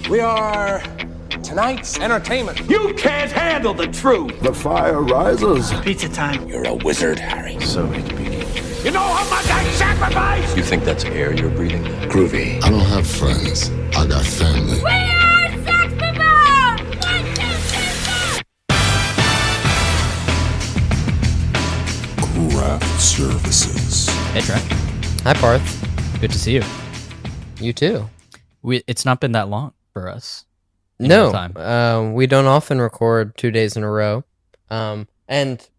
We are tonight's entertainment. You can't handle the truth. The fire rises. Pizza time. You're a wizard, Harry. So it begins. You know how much I sacrifice? You think that's air you're breathing? Groovy. I don't have friends. I got family. We are Sex People! 1, 2, 3, 4! Craft Services. Hey, Trent. Hi, Parth. Good to see you. You too. It's not been that long for us. No, Time. we don't often record 2 days in a row. And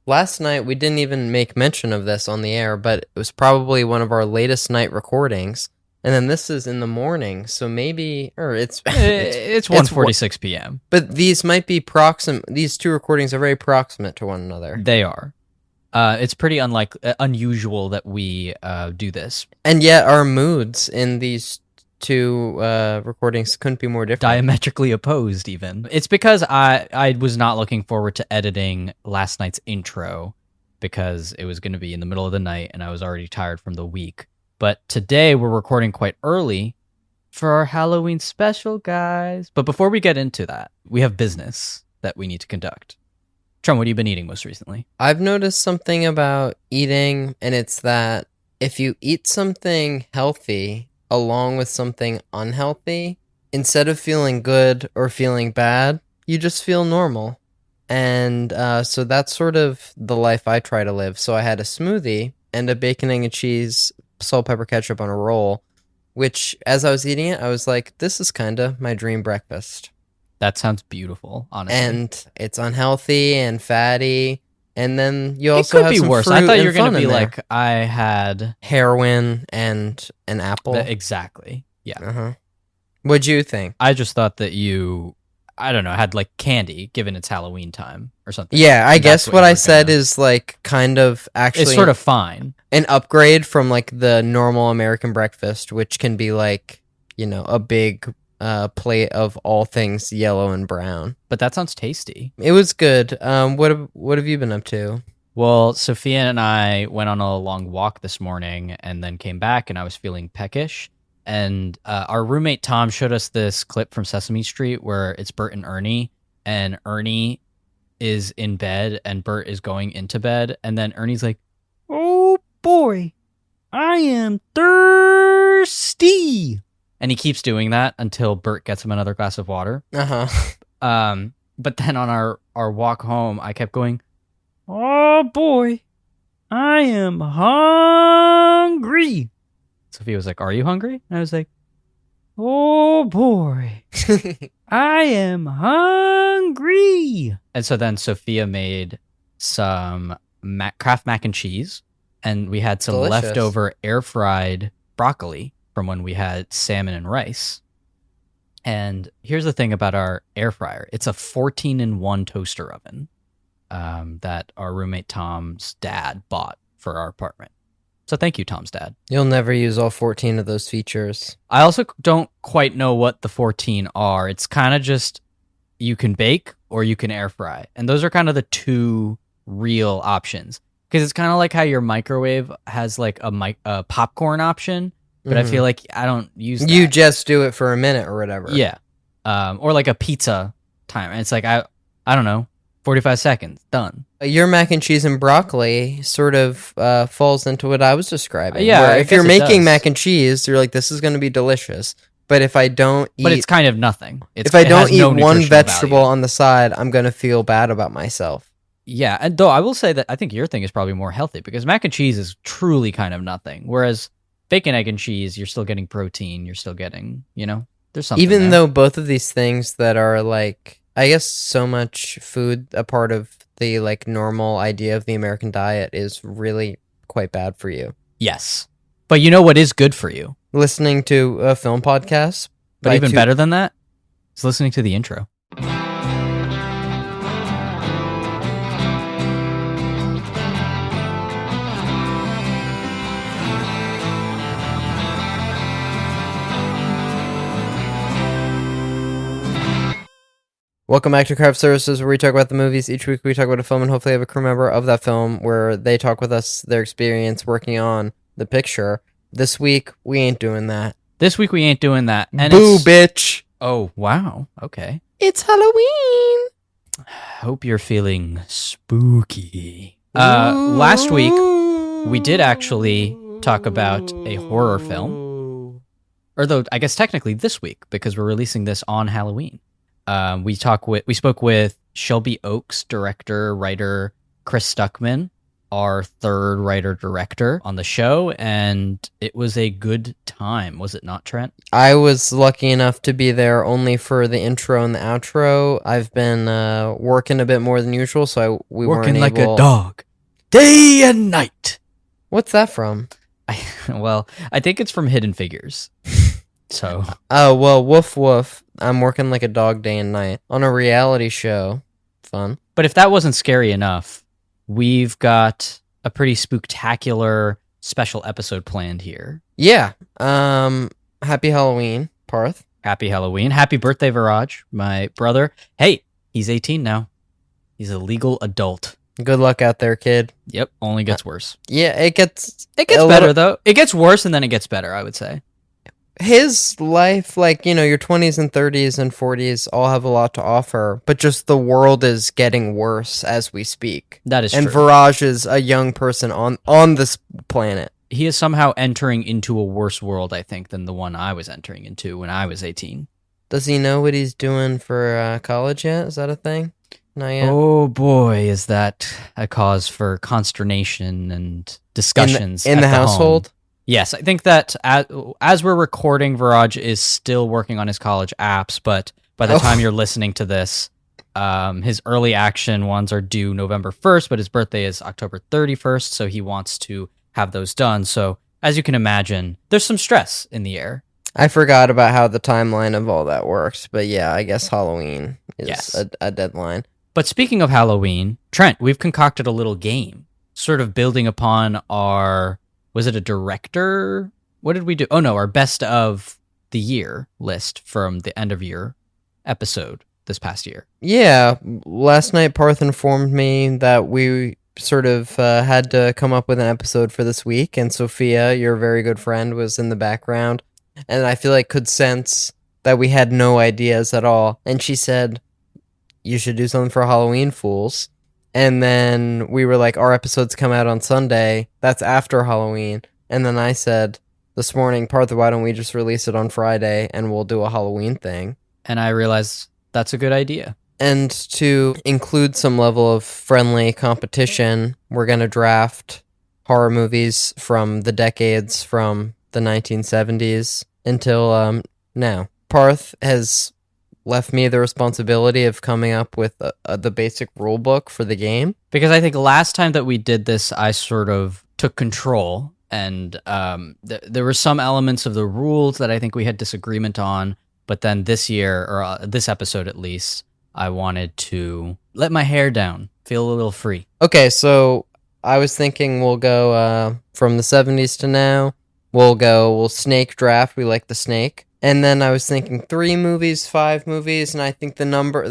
last night we didn't even make mention of this on the air, but it was probably one of our latest night recordings. And then this is in the morning, so maybe, or it's 1:46 p.m. But these might be proximate. These two recordings are very proximate to one another. They are. It's pretty unusual that we do this. And yet our moods in these two recordings couldn't be more different. Diametrically opposed, even. It's because I was not looking forward to editing last night's intro because it was going to be in the middle of the night and I was already tired from the week. But today we're recording quite early for our Halloween special, guys. But before we get into that, we have business that we need to conduct. Trent, what have you been eating most recently? I've noticed something about eating, and it's that if you eat something healthy along with something unhealthy, instead of feeling good or feeling bad, you just feel normal. And so that's sort of the life I try to live. So I had a smoothie and a bacon, egg, and cheese, salt, pepper, ketchup on a roll, which as I was eating it, I was like, this is kind of my dream breakfast. That sounds beautiful, honestly. And it's unhealthy and fatty. And then you also it could have be some worse. fruit I thought you were and going fun to be in there. like, I had Heroin and an apple. Exactly. Yeah. Uh-huh. What'd you think? I just thought that you, I don't know, had like candy given it's Halloween time or something. Yeah, I guess what I you were said gonna- is like kind of actually It's sort of fine. an upgrade from like the normal American breakfast, which can be like, you know, a big plate of all things yellow and brown. But that sounds tasty. It was good. What have you been up to? Well, Sophia and I went on a long walk this morning and then came back and I was feeling peckish. And our roommate Tom showed us this clip from Sesame Street where it's Bert and Ernie, and Ernie is in bed and Bert is going into bed. And then Ernie's like, "Oh boy, I am thirsty." And he keeps doing that until Bert gets him another glass of water. Uh-huh. But then on our walk home, I kept going, "Oh boy, I am hungry." Sophia was like, "Are you hungry?" And I was like, "Oh boy, I am hungry." And so then Sophia made some Kraft mac and cheese, and we had some Delicious. leftover air fried broccoli from when we had salmon and rice. And here's the thing about our air fryer. It's a 14-in-1 toaster oven that our roommate Tom's dad bought for our apartment. So thank you, Tom's dad. You'll never use all 14 of those features. I also don't quite know what the 14 are. It's kind of just you can bake or you can air fry. And those are kind of the two real options. Because it's kind of like how your microwave has like a popcorn option. But I feel like I don't use that. You just do it for a minute or whatever. Yeah. Or like a pizza time. And it's like, I don't know, 45 seconds, done. Your mac and cheese and broccoli sort of falls into what I was describing. Yeah, where I if you're guess it making does. mac and cheese, you're like, this is going to be delicious. But if I don't eat... But it's kind of nothing. if I it has don't eat no one nutritional vegetable value. on the side, I'm going to feel bad about myself. Yeah, and though I will say that I think your thing is probably more healthy because mac and cheese is truly kind of nothing. Whereas bacon, egg, and cheese, you're still getting protein. You're still getting, there's something Even there. though both of these things that are like, I guess so much food, a part of the like normal idea of the American diet is really quite bad for you. Yes. But you know what is good for you? Listening to a film podcast. But by even better than that is listening to the intro. Welcome back to Craft Services, where we talk about the movies. Each week we talk about a film and hopefully have a crew member of that film where they talk with us their experience working on the picture. This week, we ain't doing that. This week we ain't doing that. And Boo, bitch. Oh, wow. Okay. It's Halloween. Hope you're feeling spooky. Last week, we did actually talk about a horror film. Or though, I guess technically this week, because we're releasing this on Halloween. We spoke with Shelby Oaks, director, writer, Chris Stuckman, our third writer-director on the show, and it was a good time, was it not, Trent? I was lucky enough to be there only for the intro and the outro. I've been working a bit more than usual, so we Working weren't like able... a dog, day and night. What's that from? Well, I think it's from Hidden Figures. So. Oh, well, woof woof. I'm working like a dog day and night on a reality show. Fun. But if that wasn't scary enough, we've got a pretty spooktacular special episode planned here. Yeah. Happy Halloween, Parth. Happy Halloween. Happy birthday, Viraj, my brother. Hey, he's 18 now. He's a legal adult. Good luck out there, kid. Yep, only gets worse. Yeah, it gets better, though. It gets worse, and then it gets better, I would say. His life, like, your 20s and 30s and 40s all have a lot to offer, but just the world is getting worse as we speak. That is true. And Viraj is a young person on this planet. He is somehow entering into a worse world, I think, than the one I was entering into when I was 18. Does he know what he's doing for college yet? Is that a thing? Not yet? Oh boy, is that a cause for consternation and discussions in the household? Home. Yes, I think that as we're recording, Viraj is still working on his college apps, but by the time you're listening to this, his early action ones are due November 1st, but his birthday is October 31st, so he wants to have those done. So, as you can imagine, there's some stress in the air. I forgot about how the timeline of all that works, but yeah, I guess Halloween is a deadline. But speaking of Halloween, Trent, we've concocted a little game, sort of building upon our... Was it a director? What did we do? Oh, no, our best of the year list from the end of year episode this past year. Yeah, last night Parth informed me that we sort of had to come up with an episode for this week, and Sophia, your very good friend, was in the background, and I feel like could sense that we had no ideas at all. And she said, you should do something for Halloween, fools. And then we were like, our episodes come out on Sunday. That's after Halloween. And then I said this morning, Parth, why don't we just release it on Friday and we'll do a Halloween thing? And I realized that's a good idea. And to include some level of friendly competition, we're going to draft horror movies from the decades from the 1970s until now. Parth has left me the responsibility of coming up with the basic rule book for the game. Because I think last time that we did this, I sort of took control, and there were some elements of the rules that I think we had disagreement on, but then this year, or this episode at least, I wanted to let my hair down, feel a little free. Okay, so I was thinking we'll go from the 70s to now. We'll snake draft. We like the snake. And then I was thinking 3 movies, 5 movies, and I think the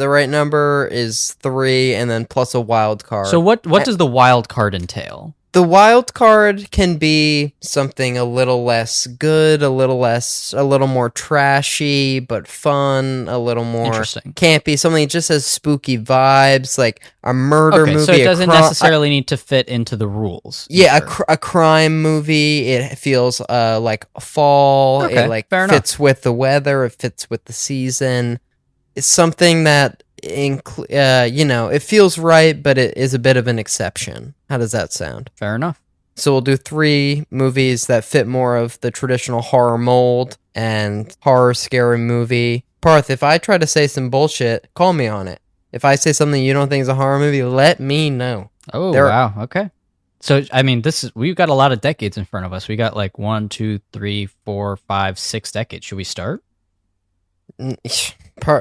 right number is 3, and then plus a wild card. So what does the wild card entail? The wild card can be something a little less good, a little more trashy, but fun, a little more campy, something that just has spooky vibes, like a murder movie. So it doesn't necessarily need to fit into the rules. Yeah, a crime movie. It feels like fall. Okay, it fair fits enough. with the weather. It fits with the season. It's something that it feels right, but it is a bit of an exception. How does that sound? Fair enough. So we'll do 3 movies that fit more of the traditional horror mold and horror scary movie. Parth, if I try to say some bullshit, call me on it. If I say something you don't think is a horror movie, let me know. Oh, wow. Okay. So, I mean, we've got a lot of decades in front of us. We got like 1, 2, 3, 4, 5, 6 decades. Should we start?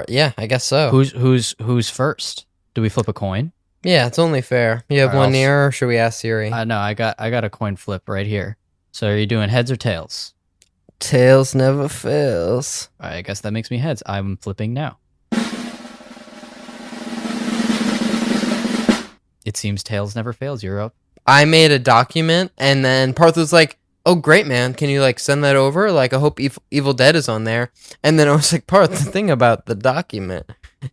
Yeah, I guess so. Who's first? Do we flip a coin? Yeah, it's only fair. You have one near, or should we ask Siri? No, I got a coin flip right here. So are you doing heads or tails? Tails never fails. I guess that makes me heads. I'm flipping now. It seems tails never fails. You're up. I made a document, and then Parth was like, oh, great, man. Can you, like, send that over? Like, I hope Evil Dead is on there. And then I was like, Parth, the thing about the document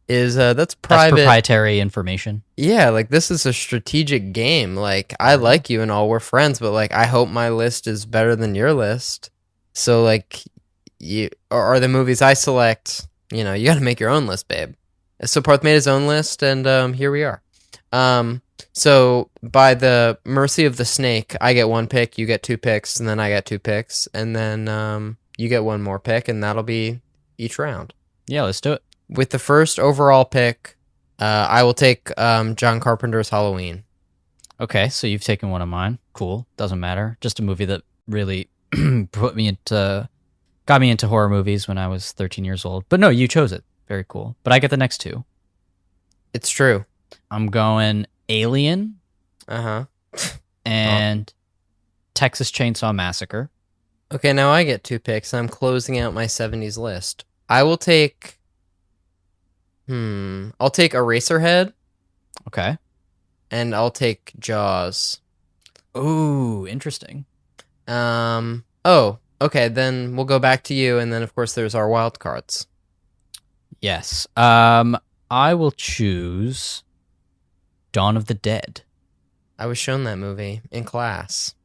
is that's private. That's proprietary information. Yeah, like, this is a strategic game. Like, I like you and all, we're friends, but, like, I hope my list is better than your list. So, like, or the movies I select, you know, you got to make your own list, babe. So Parth made his own list, and here we are. So by the mercy of the snake, I get one pick, you get 2 picks, and then I get 2 picks, and then you get one more pick, and that'll be each round. Yeah, let's do it. With the first overall pick, I will take John Carpenter's Halloween. Okay, so you've taken one of mine. Cool. Doesn't matter. Just a movie that really got me into horror movies when I was 13 years old. But no, you chose it. Very cool. But I get the next 2. It's true. I'm going Alien. Uh-huh. And Texas Chainsaw Massacre. Okay, now I get 2 picks. I'm closing out my 70s list. I will take... I'll take Eraserhead. Okay. And I'll take Jaws. Ooh, interesting. Oh, okay, then we'll go back to you, and then, of course, there's our wild cards. Yes. I will choose Dawn of the Dead. I was shown that movie in class.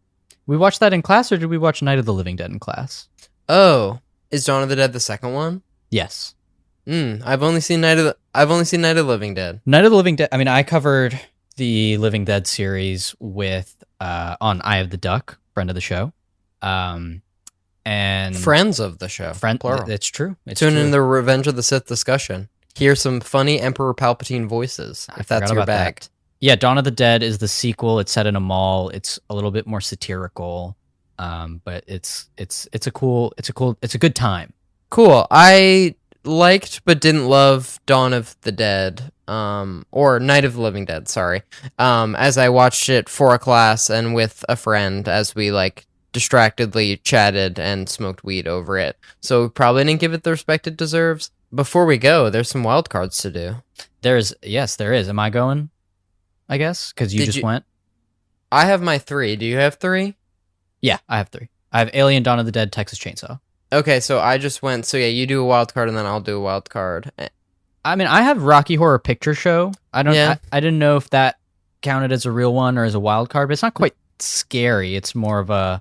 We watched that in class, or did we watch Night of the Living Dead in class? Oh, is Dawn of the Dead the second one? Yes. I've only seen Night of the Living Dead. Night of the Living Dead. I mean, I covered the Living Dead series with on Eye of the Duck, friend of the show, and friends of the show. Plural. It's true. Tune in the Revenge of the Sith discussion. Hear some funny Emperor Palpatine voices, if that's your bag. That. Yeah, Dawn of the Dead is the sequel. It's set in a mall. It's a little bit more satirical, but it's a good time. Cool. I liked but didn't love Dawn of the Dead, or Night of the Living Dead. Sorry. As I watched it for a class and with a friend, as we like distractedly chatted and smoked weed over it. So we probably didn't give it the respect it deserves. Before we go, there's some wild cards to do. There is. Am I going? I guess because you just went. I have my 3. Do you have 3? Yeah, I have 3. I have Alien, Dawn of the Dead, Texas Chainsaw. Okay, so I just went. So yeah, you do a wild card and then I'll do a wild card. I mean, I have Rocky Horror Picture Show. I didn't know if that counted as a real one or as a wild card, but it's not quite scary. It's more of a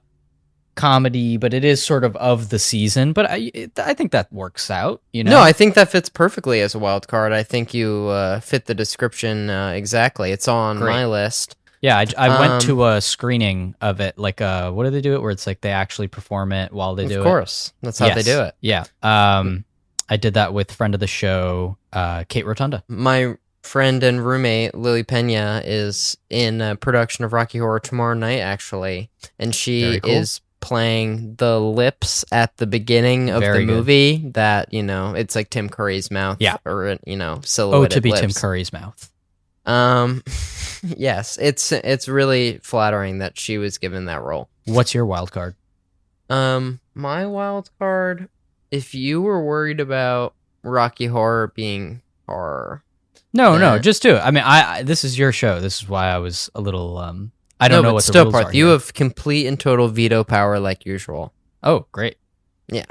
comedy, but it is sort of the season. But I think that works out. You know? No, I think that fits perfectly as a wild card. I think you fit the description exactly. It's on my list. Yeah, I went to a screening of it. Like, what do they do it? Where it's like they actually perform it while they do it. Of course, that's how they do it. Yeah. I did that with friend of the show, Kate Rotunda. My friend and roommate Lily Pena is in a production of Rocky Horror tomorrow night, actually, and she is playing the lips at the beginning of the movie. That it's like Tim Curry's mouth. Yeah, or silhouetted to be lips. Tim Curry's mouth. Yes, it's really flattering that she was given that role. What's your wild card? My wild card, if you were worried about Rocky Horror being horror. No, just do it. I mean, this is your show. This is why I was a little I don't know what the rules are. You have complete and total veto power like usual. Oh, great. Yeah.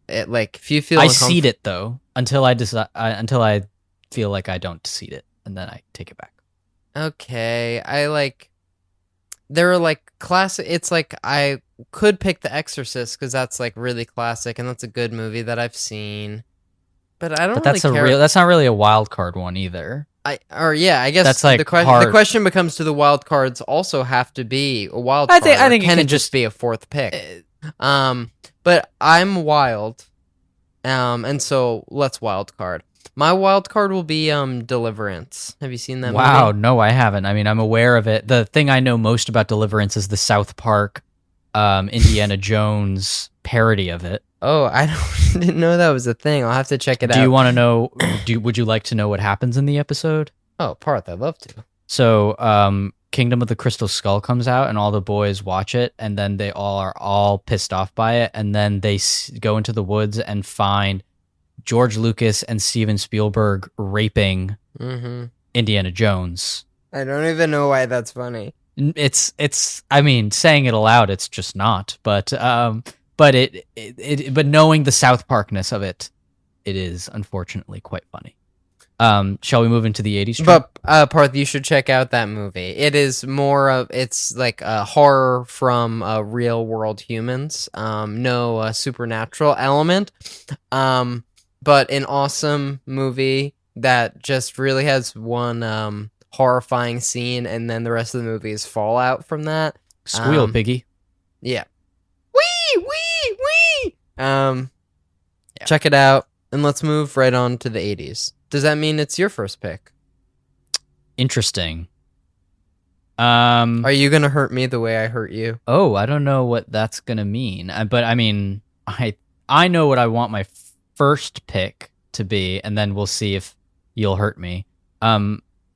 If you feel I cede it though until I decide until I feel like I don't cede it, and then I take it back. Okay, there are classic. It's like I could pick The Exorcist because that's really classic and that's a good movie that I've seen. But I don't. But that's really care. That's not really a wild card one either. I guess that's the question becomes: do the wild cards also have to be a wild card? I think can it just be a 4th pick? But I'm wild, and so let's wild card. My wild card will be Deliverance. Have you seen that movie? Wow, no, I haven't. I mean, I'm aware of it. The thing I know most about Deliverance is the South Park Indiana Jones parody of it. Oh, didn't know that was a thing. I'll have to check it out. Do you want to know? Would you like to know what happens in the episode? Oh, Parth, I'd love to. So, Kingdom of the Crystal Skull comes out, and all the boys watch it, and then they are all pissed off by it, and then they go into the woods and find George Lucas and Steven Spielberg raping Indiana Jones. I don't even know why that's funny. It's I mean, saying it aloud, it's just not. But but knowing the South Parkness of it, it is unfortunately quite funny. Shall we move into the 80s? But Parth, you should check out that movie. It is it's like a horror from real world humans. No supernatural element. But an awesome movie that just really has one horrifying scene, and then the rest of the movie is fallout from that. Squeal, piggy. Yeah. Wee wee wee. Check it out, and let's move right on to the 80s. Does that mean it's your first pick? Interesting. Are you gonna hurt me the way I hurt you? Oh, I don't know what that's gonna mean. But I mean, I know what I want my first pick to be, and then we'll see if you'll hurt me.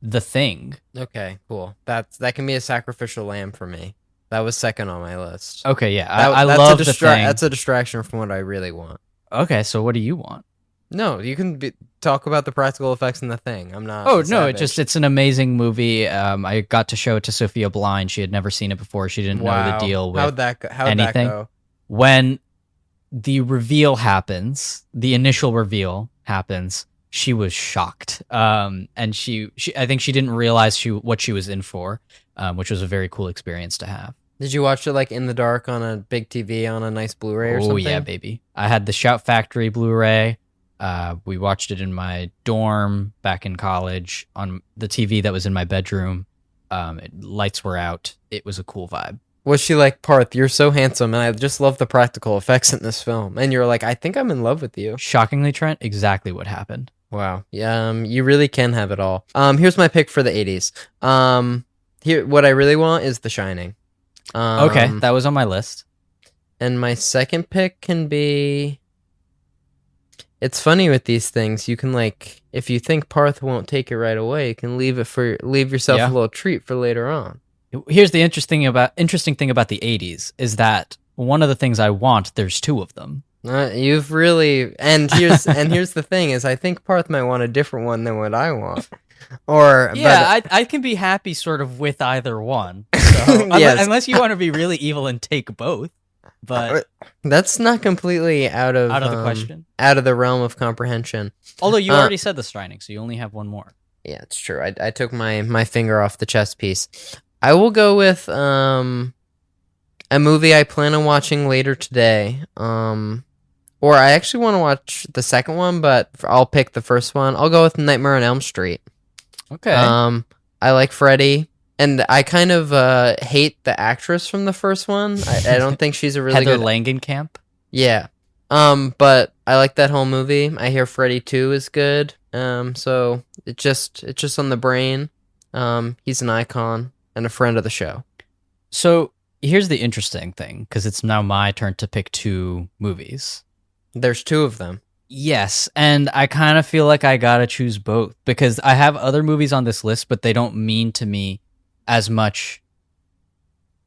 The Thing. Okay, cool. That can be a sacrificial lamb for me. That was second on my list. Okay, yeah, I love The Thing. That's a distraction from what I really want. Okay, so what do you want? No, you can talk about the practical effects in The Thing. I'm not. Oh no, it's an amazing movie. I got to show it to Sophia Blind. She had never seen it before. She didn't know the deal with How'd that go? When the reveal happens, the initial reveal happens, she was shocked. And she I think she didn't realize what she was in for, which was a very cool experience to have. Did you watch it like in the dark on a big TV on a nice Blu-ray or something? Oh yeah, baby. I had the Shout Factory Blu-ray. We watched it in my dorm back in college on the TV that was in my bedroom. Lights were out. It was a cool vibe. Was she like, Parth, you're so handsome, and I just love the practical effects in this film? And you're like, I think I'm in love with you. Shockingly, Trent, exactly what happened. Wow. Yeah, you really can have it all. Here's my pick for the 80s. What I really want is The Shining. Okay, that was on my list. And my second pick can be... It's funny with these things. You can if you think Parth won't take it right away, you can leave yourself a little treat for later on. Here's the interesting thing about the 80s is that one of the things I want, there's two of them. You've really here's the thing is I think Parth might want a different one than what I want. I can be happy sort of with either one. So, yes. Unless you want to be really evil and take both. But that's not completely out of the question, out of the realm of comprehension. Although you already said The Shining, so you only have one more. Yeah, it's true. I took my finger off the chess piece. I will go with a movie I plan on watching later today. Or I actually want to watch the second one, but I'll pick the first one. I'll go with Nightmare on Elm Street. Okay. I like Freddy. And I kind of hate the actress from the first one. I don't think she's a really Heather good... Langenkamp? Yeah. But I like that whole movie. I hear Freddy 2 is good. So it's just on the brain. He's an icon and a friend of the show. So here's the interesting thing, because it's now my turn to pick two movies. There's two of them. Yes, and I kind of feel like I gotta choose both, because I have other movies on this list, but they don't mean to me as much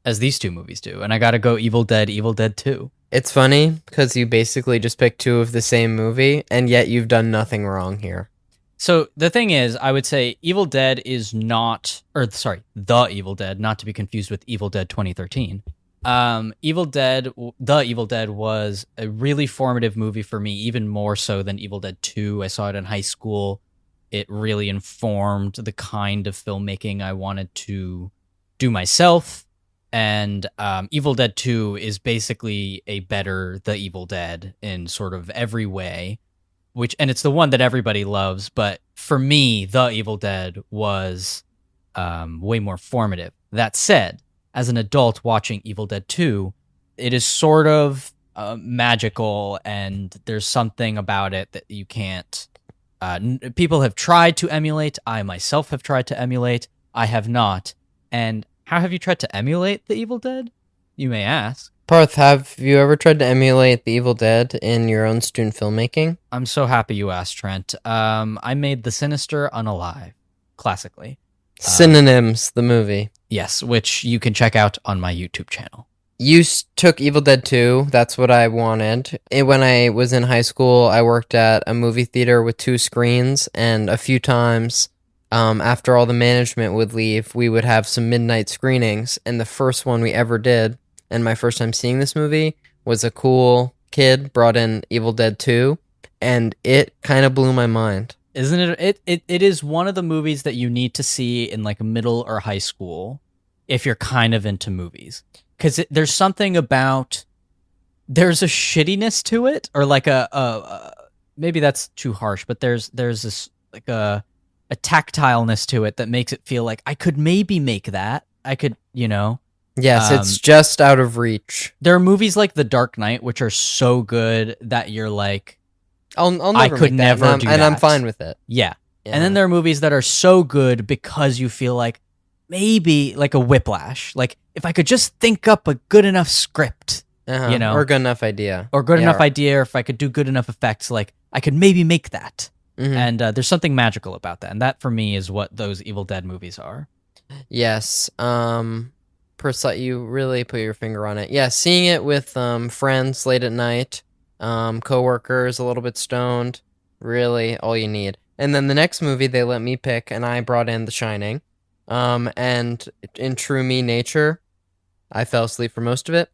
as these two movies do, and I gotta go Evil Dead 2. It's funny because you basically just picked two of the same movie, and yet you've done nothing wrong here. So the thing is, I would say Evil Dead is not, The Evil Dead, not to be confused with Evil Dead 2013. The Evil Dead was a really formative movie for me, even more so than Evil Dead 2. I saw it in high school. It really informed the kind of filmmaking I wanted to do myself. And Evil Dead 2 is basically a better The Evil Dead in sort of every way, and it's the one that everybody loves. But for me, The Evil Dead was way more formative. That said, as an adult watching Evil Dead 2, it is sort of magical, and there's something about it that you can't... people have tried to emulate. I myself have tried to emulate. I have not. And how have you tried to emulate The Evil Dead, you may ask? Parth, have you ever tried to emulate The Evil Dead in your own student filmmaking? I'm so happy you asked, Trent. I made The Sinister Unalive, classically. Synonyms, the movie. Yes, which you can check out on my YouTube channel. You took Evil Dead 2. That's what I wanted. When I was in high school, I worked at a movie theater with 2 screens, and a few times after all the management would leave, we would have some midnight screenings. And the first one we ever did, and my first time seeing this movie, was a cool kid brought in Evil Dead 2, and it kind of blew my mind. Isn't it? It is one of the movies that you need to see in like middle or high school if you're kind of into movies, because there's something about there's a shittiness to it, or like a maybe that's too harsh, but there's this like a tactileness to it that makes it feel like I could maybe make that. I could, Yes, it's just out of reach. There are movies like The Dark Knight which are so good that you're like, I'll never I could make that, never do and that. I'm fine with it. Yeah. And then there are movies that are so good because you feel like maybe like a Whiplash. Like if I could just think up a good enough script, or good enough idea. Or good enough idea, or if I could do good enough effects, like I could maybe make that. Mhm. And there's something magical about that. And that for me is what those Evil Dead movies are. Yes. You really put your finger on it. Yeah, seeing it with friends late at night, coworkers a little bit stoned, really all you need. And then the next movie they let me pick, and I brought in The Shining. And in true me nature, I fell asleep for most of it.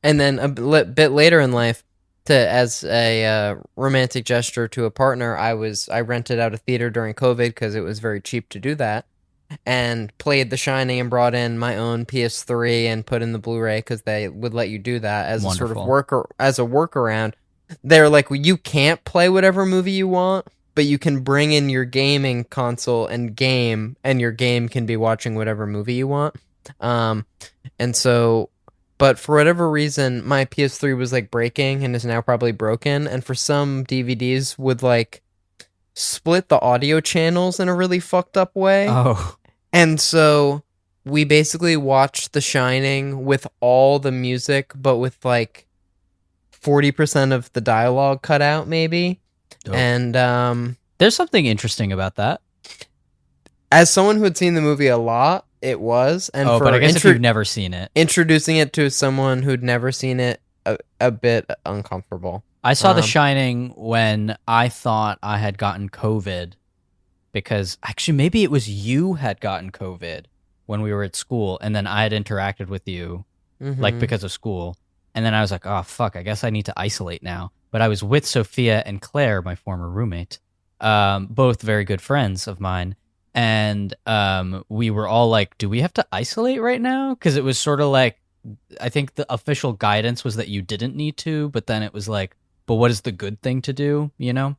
And then a bit later in life, as a romantic gesture to a partner, I rented out a theater during COVID because it was very cheap to do that, and played The Shining and brought in my own PS3 and put in the Blu-ray because they would let you do that as Wonderful. a sort of workaround. They're like, well, you can't play whatever movie you want, but you can bring in your gaming console and game, and your game can be watching whatever movie you want. But for whatever reason, my PS3 was like breaking and is now probably broken. And for some DVDs would like split the audio channels in a really fucked up way. Oh. And so we basically watched The Shining with all the music, but with like 40% of the dialogue cut out, maybe. Oh. And There's something interesting about that. as someone who had seen the movie a lot, it was. And But I guess if you've never seen it. introducing it to someone who'd never seen it, a bit uncomfortable. I saw The Shining when I thought I had gotten COVID, because actually maybe it was you had gotten COVID when we were at school, and then I had interacted with you like because of school, and then I was like, oh fuck, I guess I need to isolate now. But I was with Sophia and Claire, my former roommate, both very good friends of mine, and we were all like, do we have to isolate right now? Because it was sort of like, I think the official guidance was that you didn't need to, but then it was like, but what is the good thing to do, you know?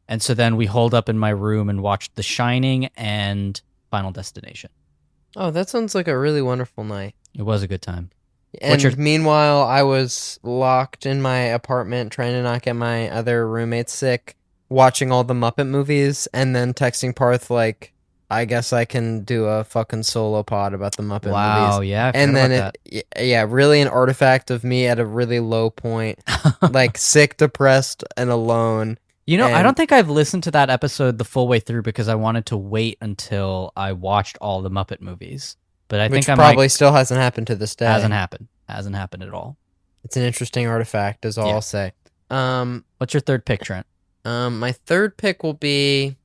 And so then we holed up in my room and watched The Shining and Final Destination. Oh, that sounds like a really wonderful night. It was a good time. And meanwhile, I was locked in my apartment trying to not get my other roommates sick, watching all the Muppet movies, and then texting Parth like, I guess I can do a fucking solo pod about the Muppet movies. Wow, yeah. And then really an artifact of me at a really low point, like sick, depressed, and alone. You know, I don't think I've listened to that episode the full way through because I wanted to wait until I watched all the Muppet movies. But I think I probably still hasn't happened to this day. Hasn't happened at all. It's an interesting artifact, is all I'll say. What's your third pick, Trent? My third pick will be,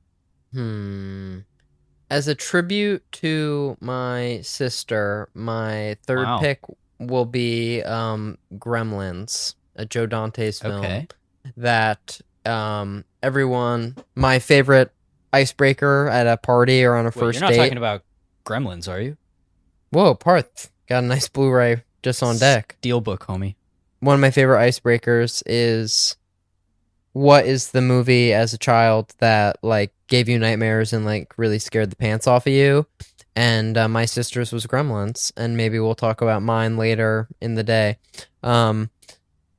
as a tribute to my sister, my third pick will be Gremlins, a Joe Dante's film that my favorite icebreaker at a party or on a first date. You're not talking about Gremlins, are you? Whoa, Parth, got a nice Blu-ray just on deck. Steelbook, homie. One of my favorite icebreakers is, what is the movie as a child that like gave you nightmares and like really scared the pants off of you? And my sister's was Gremlins, and maybe we'll talk about mine later in the day. But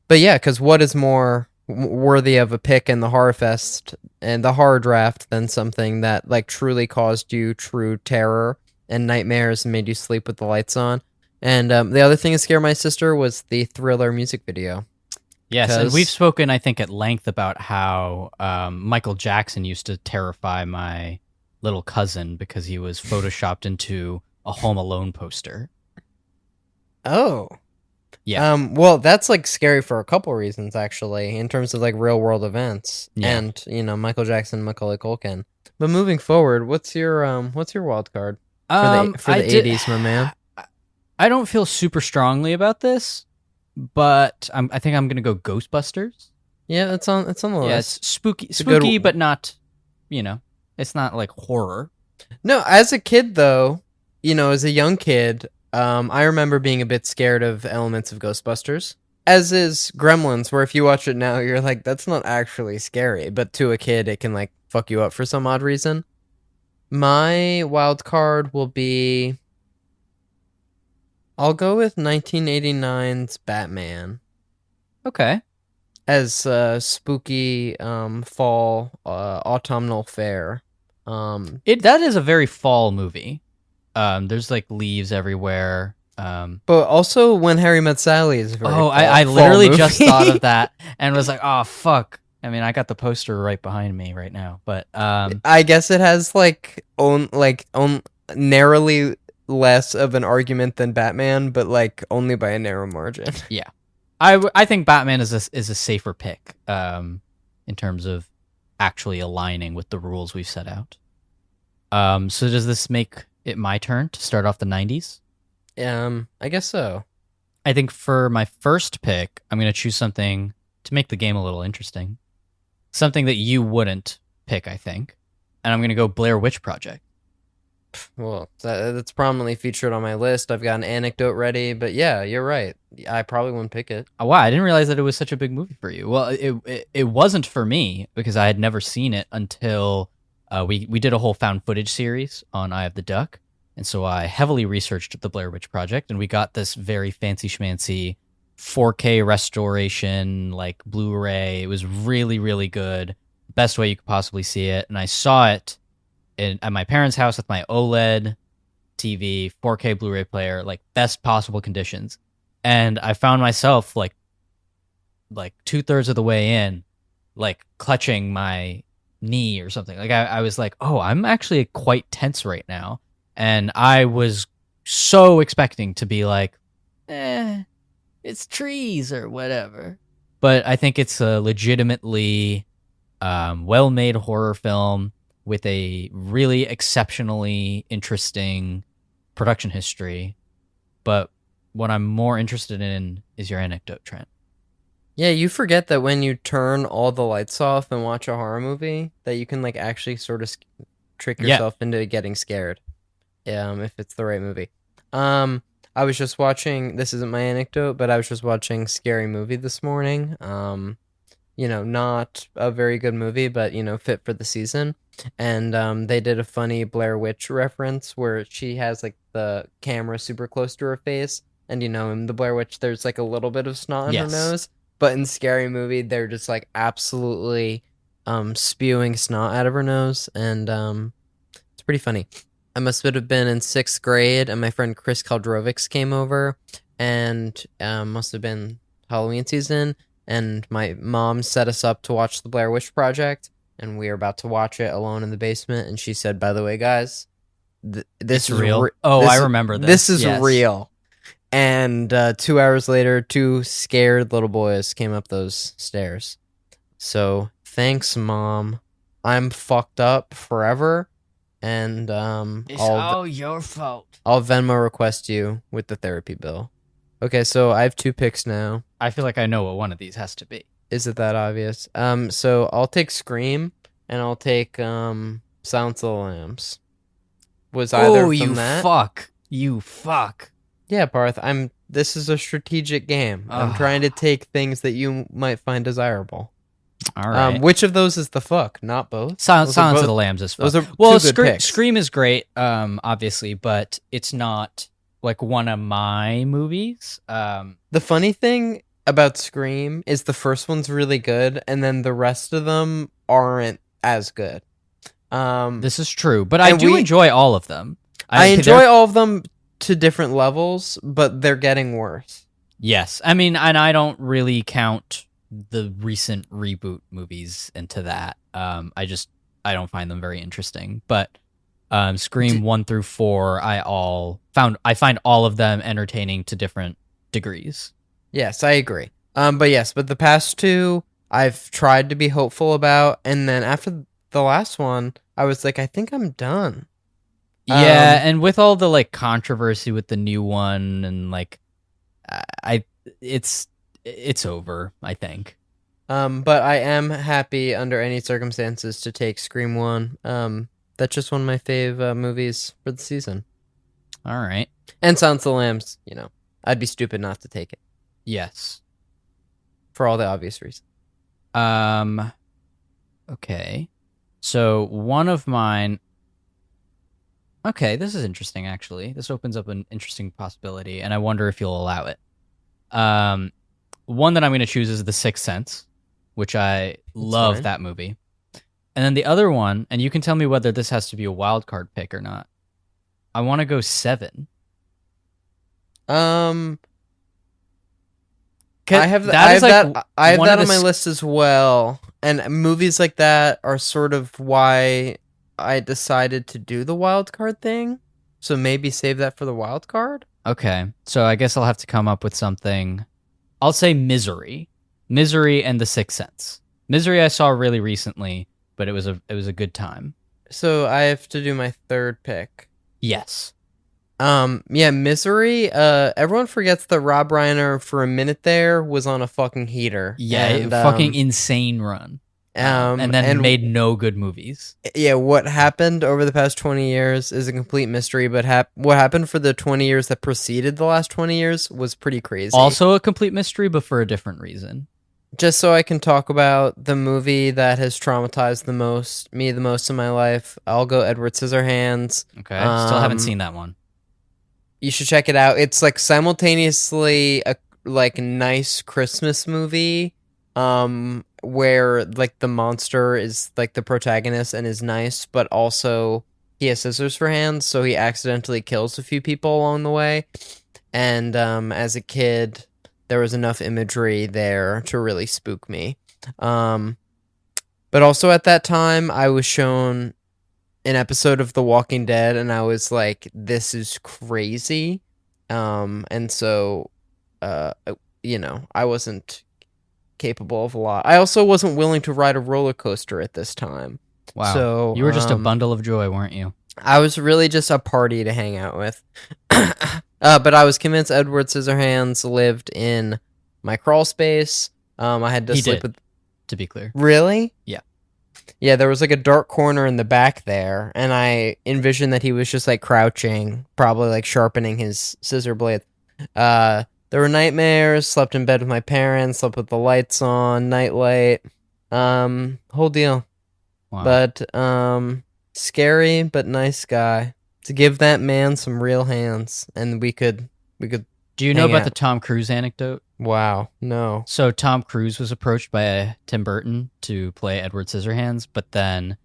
yeah, because what is more worthy of a pick in the horror fest and the horror draft than something that like truly caused you true terror and nightmares and made you sleep with the lights on? And the other thing that scared my sister was the Thriller music video. Yes, and we've spoken, I think, at length about how Michael Jackson used to terrify my little cousin because he was photoshopped into a Home Alone poster. Oh. Yeah. Well, that's like scary for a couple reasons, actually, in terms of like real world events. Yeah. And, Michael Jackson, Macaulay Culkin. But moving forward, what's your wild card for the 80s, my man? I don't feel super strongly about this, but I think I'm gonna go Ghostbusters. Yeah, it's on the list. Yeah, it's spooky, good- but not, it's not like horror. No, as a kid though, as a young kid, I remember being a bit scared of elements of Ghostbusters. As is Gremlins, where if you watch it now, you're like, that's not actually scary, but to a kid, it can like fuck you up for some odd reason. My wild card will be, I'll go with 1989's Batman Okay. as spooky fall autumnal fare. That is a very fall movie. There's like leaves everywhere. But also When Harry Met Sally is a very I fall literally movie. just thought of that and was like, oh fuck. I mean, I got the poster right behind me right now, but I guess it has narrowly less of an argument than Batman, but like only by a narrow margin. yeah, I think Batman is a safer pick in terms of actually aligning with the rules we've set out. So does this make it my turn to start off the 90s? I guess so. I think for my first pick, I'm going to choose something to make the game a little interesting. Something that you wouldn't pick, I think. And I'm going to go Blair Witch Project. Well, that's prominently featured on my list. I've got an anecdote ready, but yeah, you're right. I probably wouldn't pick it. Oh, wow, I didn't realize that it was such a big movie for you. Well, it wasn't for me because I had never seen it until we did a whole found footage series on Eye of the Duck. And so I heavily researched the Blair Witch Project, and we got this very fancy schmancy 4K restoration, like Blu-ray. It was really, really good. Best way you could possibly see it. And I saw it at my parents' house with my OLED TV, 4K Blu-ray player, like best possible conditions. And I found myself like 2/3 of the way in, like clutching my knee or something. Like I was like, oh, I'm actually quite tense right now. And I was so expecting to be like, it's trees or whatever. But I think it's a legitimately well-made horror film with a really exceptionally interesting production history. But what I'm more interested in is your anecdote, Trent. Yeah, you forget that when you turn all the lights off and watch a horror movie, that you can like actually sort of trick yourself into getting scared. If it's the right movie. I was just watching, this isn't my anecdote, but I was just watching Scary Movie this morning. Not a very good movie, but, fit for the season. And they did a funny Blair Witch reference where she has, like, the camera super close to her face. And, in the Blair Witch, there's, like, a little bit of snot in her nose. But in Scary Movie, they're just, like, absolutely spewing snot out of her nose. And it's pretty funny. I must have been in 6th grade, and my friend Chris Kaldrovics came over, and must have been Halloween season, and my mom set us up to watch the Blair Witch Project, and we were about to watch it alone in the basement, and she said, by the way, guys, this is real. I remember this. This is real. And 2 hours later, 2 scared little boys came up those stairs. So, thanks, Mom. I'm fucked up forever. And it's all your fault. I'll Venmo request you with the therapy bill. Okay, so I have 2 picks now. I feel like I know what one of these has to be. Is it that obvious? So I'll take Scream and I'll take Silence of the Lambs. Was either from that? You fuck. Yeah, Parth. This is a strategic game. I'm trying to take things that you might find desirable. All right. Which of those is the fuck? Not both. Silence of the Lambs is fuck. Those are two good picks. Scream is great, obviously, but it's not like one of my movies. The funny thing about Scream is the first one's really good, and then the rest of them aren't as good. This is true, but I do enjoy all of them. I enjoy all of them to different levels, but they're getting worse. Yes, I mean, and I don't really count the recent reboot movies into that. I don't find them very interesting. But Scream 1 through 4, I find all of them entertaining to different degrees. Yes, I agree. But but the past 2 I've tried to be hopeful about, and then after the last one, I was like, I think I'm done. Yeah, and with all the like controversy with the new one, and like, it's over, I think. But I am happy under any circumstances to take Scream 1. That's just one of my fave movies for the season. All right. And Silence of the Lambs, I'd be stupid not to take it Yes. for all the obvious reasons. Okay. So one of mine. Okay, this is interesting. Actually, this opens up an interesting possibility, and I wonder if you'll allow it. One that I'm going to choose is The Sixth Sense, which I love fine. that movie. And then the other one, and you can tell me whether this has to be a wild card pick or not. I want to go Seven. I have that on my list as well. And movies like that are sort of why I decided to do the wild card thing. So maybe save that for the wild card. Okay, so I guess I'll have to come up with something. I'll say Misery. Misery and The Sixth Sense. Misery I saw really recently, but it was a good time. So I have to do my third pick. Yes. Yeah, Misery. Everyone forgets that Rob Reiner for a minute there was on a fucking heater. Yeah, and, fucking insane run. And then made no good movies. Yeah, what happened over the past 20 years is a complete mystery, but what happened for the 20 years that preceded the last 20 years was pretty crazy. Also a complete mystery, but for a different reason. Just so I can talk about the movie that has traumatized me the most in my life, I'll go Edward Scissorhands. Okay, still haven't seen that one. You should check it out. It's like simultaneously a like nice Christmas movie, where like the monster is like the protagonist and is nice, but also he has scissors for hands, so he accidentally kills a few people along the way. And as a kid, there was enough imagery there to really spook me. But also at that time, I was shown an episode of The Walking Dead, and I was like, this is crazy. And so, I wasn't capable of a lot. I also wasn't willing to ride a roller coaster at this time. Wow. So, you were just a bundle of joy, weren't you? I was really just a party to hang out with. But I was convinced Edward Scissorhands lived in my crawl space. I had to sleep with... To be clear. Really? Yeah. Yeah, there was like a dark corner in the back there, and I envisioned that he was just like crouching, probably like sharpening his scissor blade. There were nightmares, slept in bed with my parents, slept with the lights on, nightlight, whole deal. Wow. But scary but nice guy. To give that man some real hands, and we could. Do you know about the Tom Cruise anecdote? Wow, no. So Tom Cruise was approached by Tim Burton to play Edward Scissorhands, but then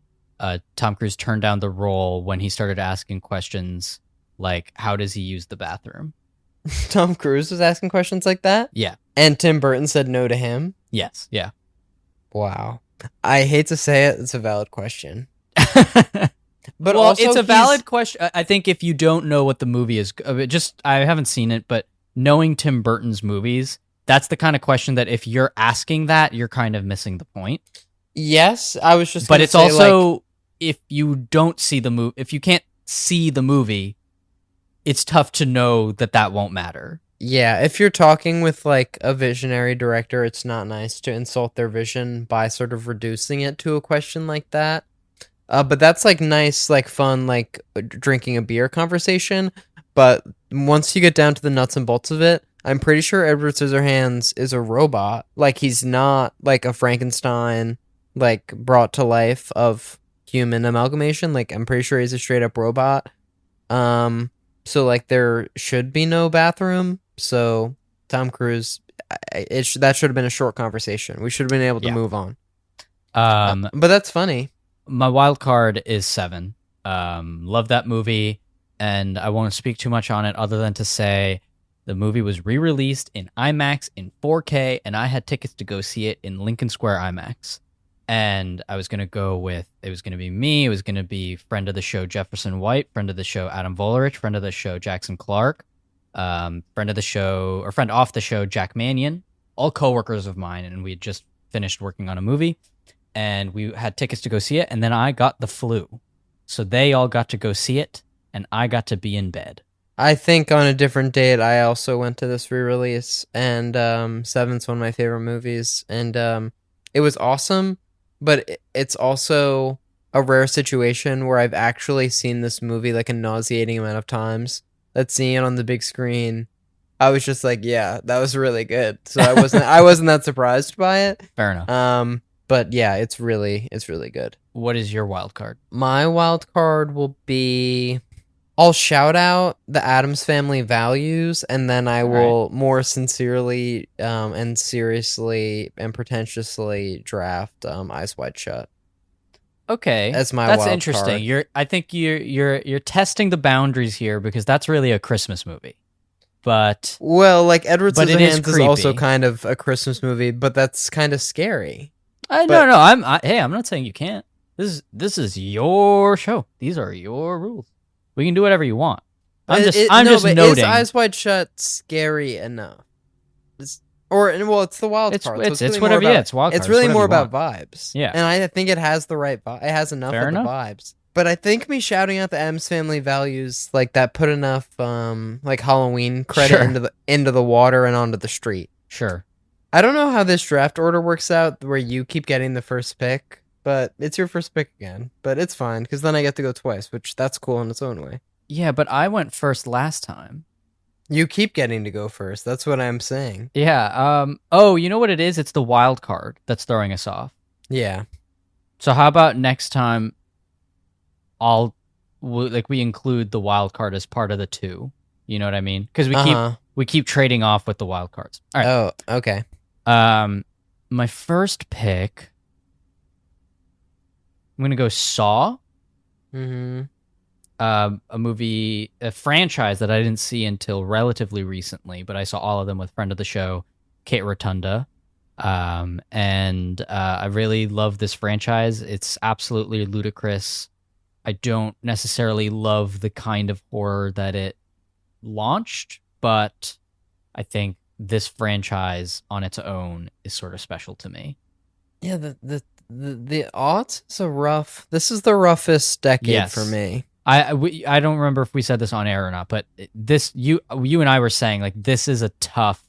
Tom Cruise turned down the role when he started asking questions like, how does he use the bathroom? Tom Cruise was asking questions like that? Yeah. And Tim Burton said no to him? Yes, yeah. Wow. I hate to say it, it's a valid question. But well, also it's a valid question. I think if you don't know what the movie is, I haven't seen it, but knowing Tim Burton's movies, that's the kind of question that if you're asking that, you're kind of missing the point. Yes, I was just. But it's also if you don't see the movie, if you can't see the movie, it's tough to know that won't matter. Yeah, if you're talking with like a visionary director, it's not nice to insult their vision by sort of reducing it to a question like that. But that's like nice, like fun, like drinking a beer conversation. But once you get down to the nuts and bolts of it, I'm pretty sure Edward Scissorhands is a robot. Like he's not like a Frankenstein, like brought to life of human amalgamation. Like I'm pretty sure he's a straight up robot. So like there should be no bathroom. So Tom Cruise, that should have been a short conversation. We should have been able to move on. But that's funny. My wild card is Seven. Love that movie, and I won't speak too much on it other than to say the movie was re-released in IMAX in 4K, and I had tickets to go see it in Lincoln Square IMAX. And I was going to go with, it was going to be me, it was going to be friend of the show Jefferson White, friend of the show Adam Volerich, friend of the show Jackson Clark, friend off the show Jack Mannion, all coworkers of mine, and we had just finished working on a movie. And we had tickets to go see it, and then I got the flu. So they all got to go see it, and I got to be in bed. I think on a different date, I also went to this re-release, and Seven's one of my favorite movies, and it was awesome, but it's also a rare situation where I've actually seen this movie like a nauseating amount of times. That seeing it on the big screen, I was just like, yeah, that was really good. So I wasn't that surprised by it. Fair enough. But yeah, it's really good. What is your wild card? My wild card will be, I'll shout out the Addams Family values, and then I will more sincerely and seriously and pretentiously draft Eyes Wide Shut. Okay, As my that's wild interesting. card. I think you're testing the boundaries here because that's really a Christmas movie. But Well, like Edward But it is Scissorhands is also creepy. kind of a Christmas movie, but that's kind of scary. no, I'm not saying you can't. This is your show. These are your rules. We can do whatever you want. I'm just but noting. Is Eyes Wide Shut scary enough? It's the wild It's card. it's really more whatever. about- Yeah, it's wild card. It's really more whatever about you want. vibes. Yeah. And I think it has the right vibe. It has enough Fair of enough. the vibes. But I think me shouting out the Addams Family values like that put enough like Halloween credit Sure. into the water and onto the street. Sure. I don't know how this draft order works out where you keep getting the first pick, but it's your first pick again. But it's fine because then I get to go twice, which that's cool in its own way. Yeah, but I went first last time. You keep getting to go first. That's what I'm saying. Yeah. Oh, you know what it is? It's the wild card that's throwing us off. Yeah. So how about next time? We include the wild card as part of the two. You know what I mean? Because we keep trading off with the wild cards. All right. Oh, okay. My first pick. I'm gonna go Saw. Mm-hmm. A franchise that I didn't see until relatively recently, but I saw all of them with friend of the show, Kate Rotunda. And I really love this franchise. It's absolutely ludicrous. I don't necessarily love the kind of horror that it launched, but I think this franchise on its own is sort of special to me. Yeah, the aughts is a rough. This is the roughest decade Yes. for me. I don't remember if we said this on air or not, but this you and I were saying like this is a tough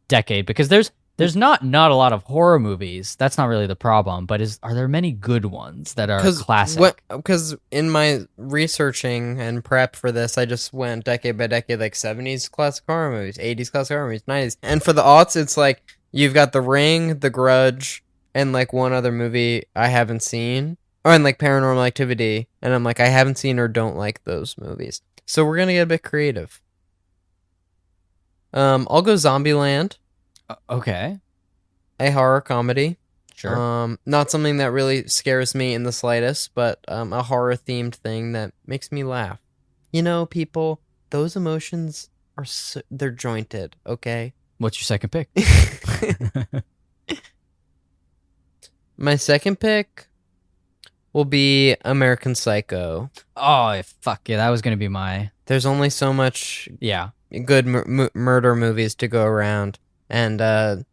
decade because there's not a lot of horror movies. That's not really the problem, but are there many good ones that are classic? Because in my researching and prep for this, I just went decade by decade, like 70s classic horror movies, 80s classic horror movies, 90s. And for the aughts, it's like you've got The Ring, The Grudge, and like one other movie I haven't seen. Or in like Paranormal Activity. And I'm like, I haven't seen or don't like those movies. So we're going to get a bit creative. I'll go Zombieland. Okay, A horror comedy. sure. Not something that really scares me in the slightest, but a horror themed thing that makes me laugh. You know, people, those emotions they're jointed, okay? What's your second pick? My second pick will be American Psycho. Oh, fuck yeah, that was gonna be my There's only so much yeah. good murder movies to go around. And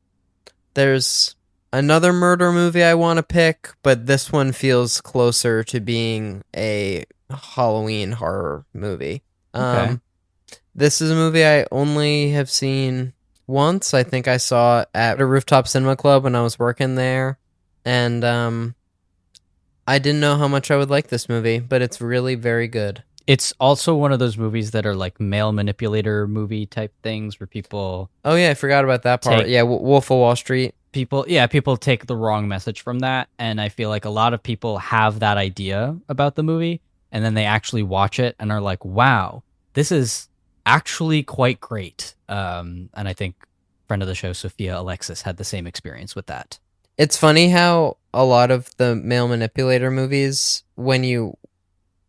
there's another murder movie I want to pick, but this one feels closer to being a Halloween horror movie. Okay. This is a movie I only have seen once. I think I saw it at a rooftop cinema club when I was working there. And I didn't know how much I would like this movie, but it's really very good. It's also one of those movies that are like male manipulator movie type things where people Oh yeah, I forgot about that part. Yeah, Wolf of Wall Street. people take the wrong message from that, and I feel like a lot of people have that idea about the movie and then they actually watch it and are like, wow, this is actually quite great. And I think friend of the show Sophia Alexis had the same experience with that. It's funny how a lot of the male manipulator movies, when you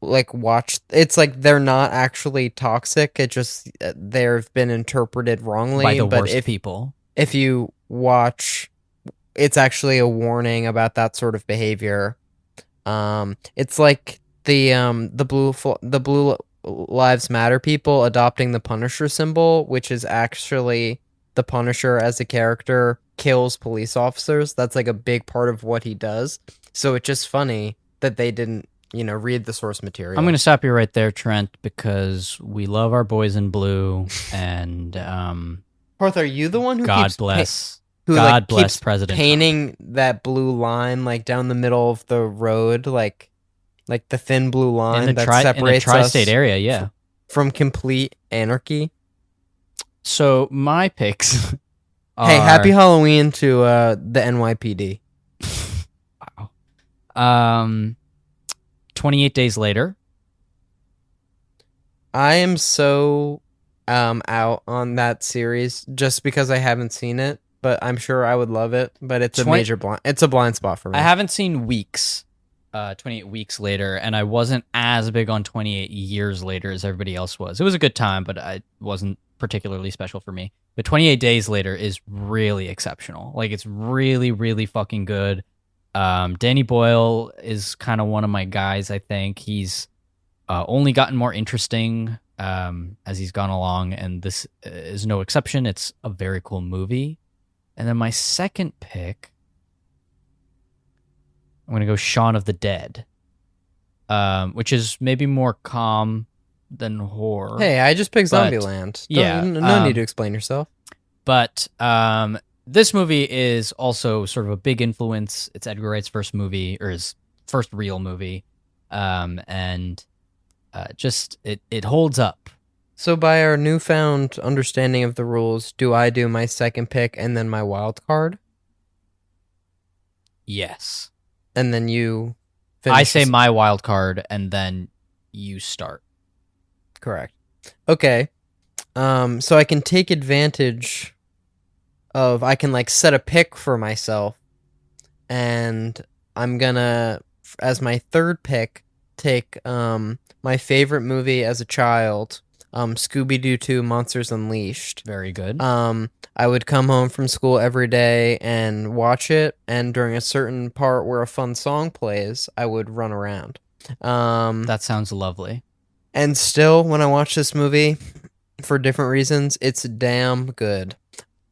like watch, it's like they're not actually toxic. It just they've been interpreted wrongly By the but worst people. If you watch, it's actually a warning about that sort of behavior. It's like the Blue Lives Matter people adopting the Punisher symbol, which is actually the Punisher as a character kills police officers. That's like a big part of what he does. So it's just funny that they didn't read the source material. I'm going to stop you right there, Trent, because we love our boys in blue, and Parth, are you the one who God keeps bless, who God like bless keeps President painting that blue line like down the middle of the road, like the thin blue line Trump? that in the separates tri-state us area, yeah. from complete anarchy? So my picks are... Hey, happy Halloween to the NYPD. Wow. 28 Days Later. I am so out on that series just because I haven't seen it, but I'm sure I would love it. But it's a blind spot for me. I haven't seen Weeks, 28 Weeks Later, and I wasn't as big on 28 Years Later as everybody else was. It was a good time, but it wasn't particularly special for me. But 28 Days Later is really exceptional. Like, it's really, really fucking good. Danny Boyle is kind of one of my guys, I think. He's only gotten more interesting as he's gone along, and this is no exception. It's a very cool movie. And then my second pick, I'm going to go Shaun of the Dead, which is maybe more calm than horror. Hey, I just picked Zombieland. No need to explain yourself. But this movie is also sort of a big influence. It's Edgar Wright's first movie, or his first real movie, and just it holds up. So by our newfound understanding of the rules, do I do my second pick and then my wild card? Yes. And then you I say my wild card, and then you start. Correct. Okay. So I can take advantage of, I can like set a pick for myself, and I'm gonna, as my third pick, take my favorite movie as a child, Scooby-Doo 2 Monsters Unleashed. Very good. I would come home from school every day and watch it, and during a certain part where a fun song plays, I would run around. That sounds lovely. And still, when I watch this movie, for different reasons, it's damn good.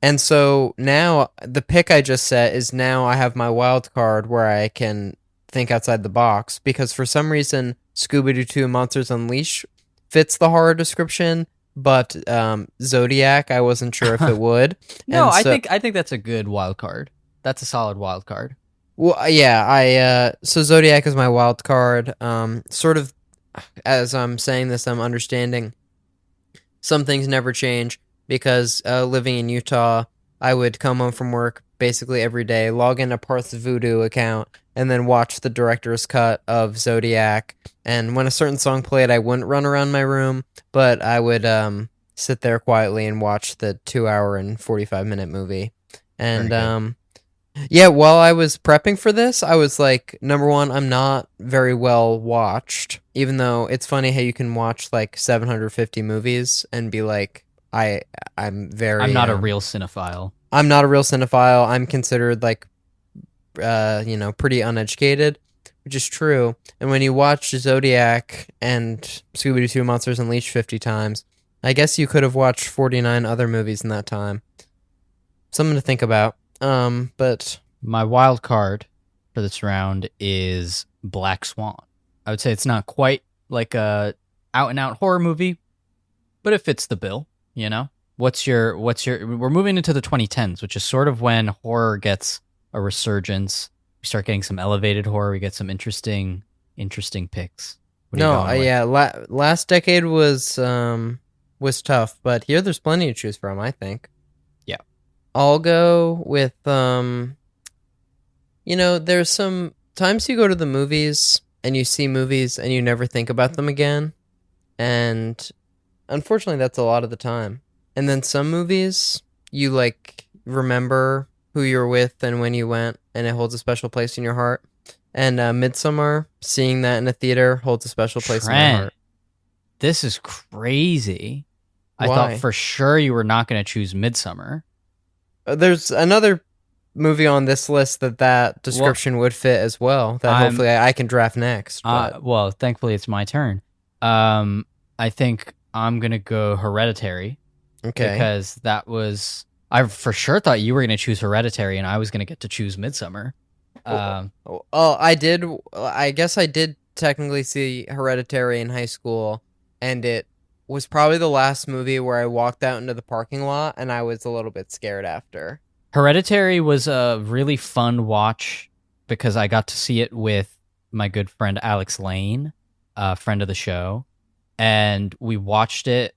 And so now, the pick I just set is now I have my wild card where I can think outside the box, because for some reason, Scooby-Doo 2 Monsters Unleashed fits the horror description, but Zodiac, I wasn't sure if it would. No, And I think that's a good wild card. That's a solid wild card. Well, yeah, so Zodiac is my wild card. Sort of, as I'm saying this, I'm understanding some things never change, because living in Utah, I would come home from work basically every day, log into Parth's Voodoo account, and then watch the director's cut of Zodiac. And when a certain song played, I wouldn't run around my room, but I would sit there quietly and watch the 2-hour and 45-minute movie. And yeah, while I was prepping for this, I was like, number one, I'm not very well watched, even though it's funny how you can watch like 750 movies and be like, I'm not a real cinephile. I'm not a real cinephile. I'm considered like, pretty uneducated, which is true. And when you watch Zodiac and Scooby-Doo 2 Monsters Unleashed 50 times, I guess you could have watched 49 other movies in that time. Something to think about. But my wild card for this round is Black Swan. I would say it's not quite like a out-and-out horror movie, but it fits the bill, you know? We're moving into the 2010s, which is sort of when horror gets a resurgence. We start getting some elevated horror. We get some interesting picks. Last decade was tough, but here there's plenty to choose from, I think. Yeah. I'll go with, there's some times you go to the movies and you see movies and you never think about them again. And unfortunately, that's a lot of the time. And then some movies, you like remember who you're with and when you went, and it holds a special place in your heart. And Midsommar, seeing that in a theater holds a special place in my heart. This is crazy. Why? I thought for sure you were not going to choose Midsommar. There's another movie on this list that description would fit as well, that hopefully I can draft next. Well, thankfully it's my turn. I think I'm going to go Hereditary. Okay. Because I for sure thought you were going to choose Hereditary and I was going to get to choose Midsommar. I did. I guess I did technically see Hereditary in high school, and it was probably the last movie where I walked out into the parking lot and I was a little bit scared after. Hereditary was a really fun watch because I got to see it with my good friend Alex Lane, a friend of the show, and we watched it